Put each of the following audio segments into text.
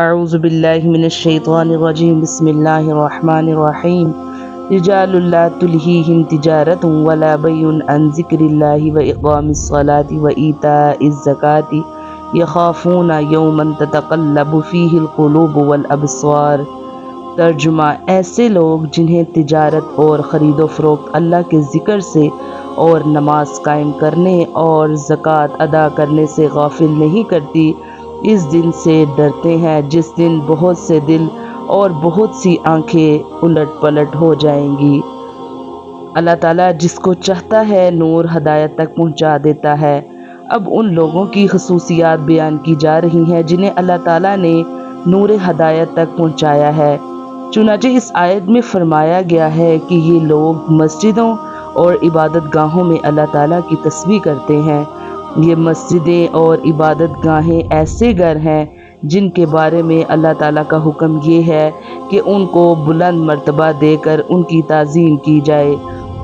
اعوذ باللہ من الشیطان الرجیم بسم اللہ الرحمن الرحیم رجال لا تلہیہم تجارت ولا بیع عن ذکر اللہ واقام الصلاة وایتاء الزکاة یخافون یوما تتقلب فیہ القلوب والابصار۔ ترجمہ: ایسے لوگ جنہیں تجارت اور خرید و فروخت اللہ کے ذکر سے اور نماز قائم کرنے اور زکوٰۃ ادا کرنے سے غافل نہیں کرتی، اس دن سے ڈرتے ہیں جس دن بہت سے دل اور بہت سی آنکھیں الٹ پلٹ ہو جائیں گی۔ اللہ تعالیٰ جس کو چاہتا ہے نور ہدایت تک پہنچا دیتا ہے۔ اب ان لوگوں کی خصوصیات بیان کی جا رہی ہیں جنہیں اللہ تعالیٰ نے نور ہدایت تک پہنچایا ہے۔ چنانچہ اس آیت میں فرمایا گیا ہے کہ یہ لوگ مسجدوں اور عبادت گاہوں میں اللہ تعالیٰ کی تسبیح کرتے ہیں۔ یہ مسجدیں اور عبادت گاہیں ایسے گھر ہیں جن کے بارے میں اللہ تعالیٰ کا حکم یہ ہے کہ ان کو بلند مرتبہ دے کر ان کی تعظیم کی جائے۔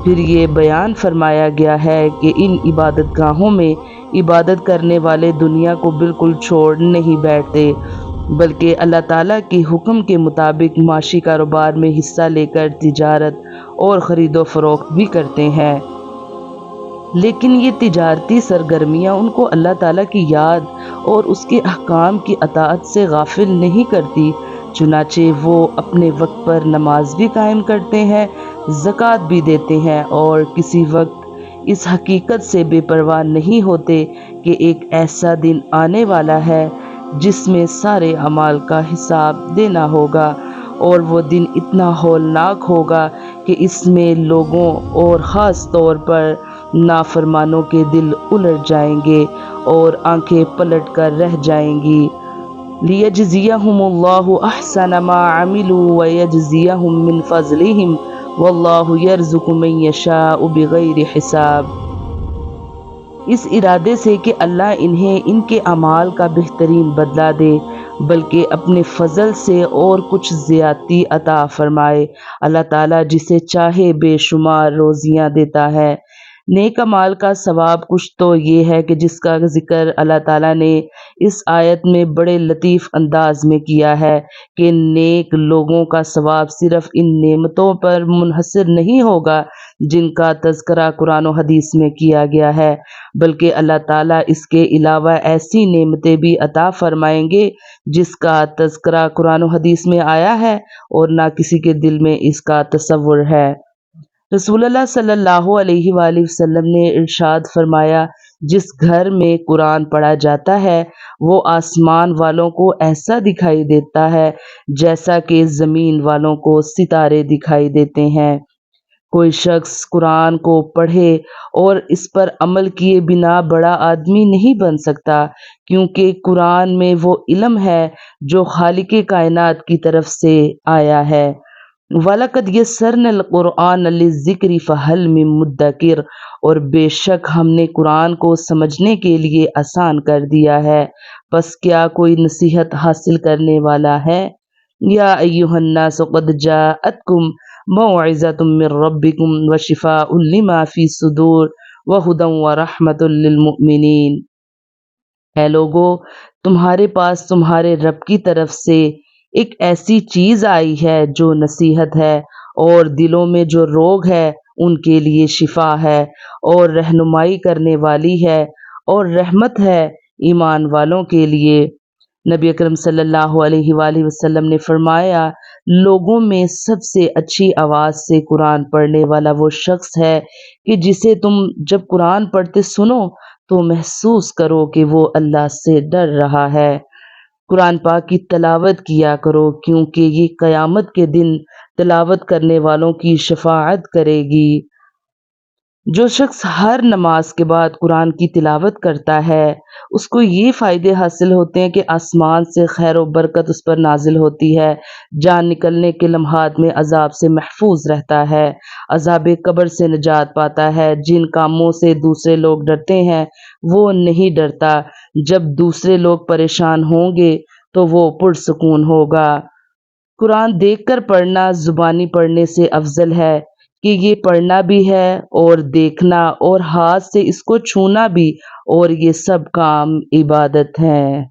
پھر یہ بیان فرمایا گیا ہے کہ ان عبادت گاہوں میں عبادت کرنے والے دنیا کو بالکل چھوڑ نہیں بیٹھتے، بلکہ اللہ تعالیٰ کے حکم کے مطابق معاشی کاروبار میں حصہ لے کر تجارت اور خرید و فروخت بھی کرتے ہیں۔ لیکن یہ تجارتی سرگرمیاں ان کو اللہ تعالیٰ کی یاد اور اس کے احکام کی اطاعت سے غافل نہیں کرتی، چنانچہ وہ اپنے وقت پر نماز بھی قائم کرتے ہیں، زکوٰۃ بھی دیتے ہیں اور کسی وقت اس حقیقت سے بے پرواہ نہیں ہوتے کہ ایک ایسا دن آنے والا ہے جس میں سارے اعمال کا حساب دینا ہوگا، اور وہ دن اتنا ہولناک ہوگا کہ اس میں لوگوں اور خاص طور پر نافرمانوں کے دل الٹ جائیں گے اور آنکھیں پلٹ کر رہ جائیں گی۔ لِيَجْزِيَهُمُ اللَّهُ أَحْسَنَ مَا عَمِلُوا وَيَجْزِيَهُم مِّن فَضْلِهِ وَاللَّهُ يَرْزُقُ مَن يَشَاءُ بِغَيْرِ حساب۔ اس ارادے سے کہ اللہ انہیں ان کے اعمال کا بہترین بدلہ دے، بلکہ اپنے فضل سے اور کچھ زیادتی عطا فرمائے۔ اللہ تعالیٰ جسے چاہے بے شمار روزیاں دیتا ہے۔ نیک اعمال کا ثواب کچھ تو یہ ہے کہ جس کا ذکر اللہ تعالیٰ نے اس آیت میں بڑے لطیف انداز میں کیا ہے کہ نیک لوگوں کا ثواب صرف ان نعمتوں پر منحصر نہیں ہوگا جن کا تذکرہ قرآن و حدیث میں کیا گیا ہے، بلکہ اللہ تعالیٰ اس کے علاوہ ایسی نعمتیں بھی عطا فرمائیں گے جس کا تذکرہ قرآن و حدیث میں آیا ہے اور نہ کسی کے دل میں اس کا تصور ہے۔ رسول اللہ صلی اللہ علیہ وآلہ وسلم نے ارشاد فرمایا، جس گھر میں قرآن پڑھا جاتا ہے وہ آسمان والوں کو ایسا دکھائی دیتا ہے جیسا کہ زمین والوں کو ستارے دکھائی دیتے ہیں۔ کوئی شخص قرآن کو پڑھے اور اس پر عمل کیے بنا بڑا آدمی نہیں بن سکتا، کیونکہ قرآن میں وہ علم ہے جو خالق کائنات کی طرف سے آیا ہے۔ وَلَقَدْ يَسَّرْنَا الْقُرْآنَ لِلذِّكْرِ فَهَلْ مِن مُدَّكِرٍ، اور بے شک ہم نے قرآن کو سمجھنے کے لیے آسان کر دیا ہے، پس کیا کوئی نصیحت حاصل کرنے والا ہے؟ یا ایھا الناس قد جاءتکم موعظۃ من ربکم وشفاء لما فی الصدور وہدی ورحمۃ للمؤمنین۔ اے لوگو، تمہارے پاس تمہارے رب کی طرف سے ایک ایسی چیز آئی ہے جو نصیحت ہے، اور دلوں میں جو روگ ہے ان کے لیے شفا ہے، اور رہنمائی کرنے والی ہے، اور رحمت ہے ایمان والوں کے لیے۔ نبی اکرم صلی اللہ علیہ وآلہ وسلم نے فرمایا، لوگوں میں سب سے اچھی آواز سے قرآن پڑھنے والا وہ شخص ہے کہ جسے تم جب قرآن پڑھتے سنو تو محسوس کرو کہ وہ اللہ سے ڈر رہا ہے۔ قرآن پاک کی تلاوت کیا کرو، کیونکہ یہ قیامت کے دن تلاوت کرنے والوں کی شفاعت کرے گی۔ جو شخص ہر نماز کے بعد قرآن کی تلاوت کرتا ہے اس کو یہ فائدے حاصل ہوتے ہیں کہ آسمان سے خیر و برکت اس پر نازل ہوتی ہے، جان نکلنے کے لمحات میں عذاب سے محفوظ رہتا ہے، عذاب قبر سے نجات پاتا ہے، جن کاموں سے دوسرے لوگ ڈرتے ہیں وہ نہیں ڈرتا، جب دوسرے لوگ پریشان ہوں گے تو وہ پرسکون ہوگا۔ قرآن دیکھ کر پڑھنا زبانی پڑھنے سے افضل ہے کہ یہ پڑھنا بھی ہے اور دیکھنا اور ہاتھ سے اس کو چھونا بھی، اور یہ سب کام عبادت ہیں۔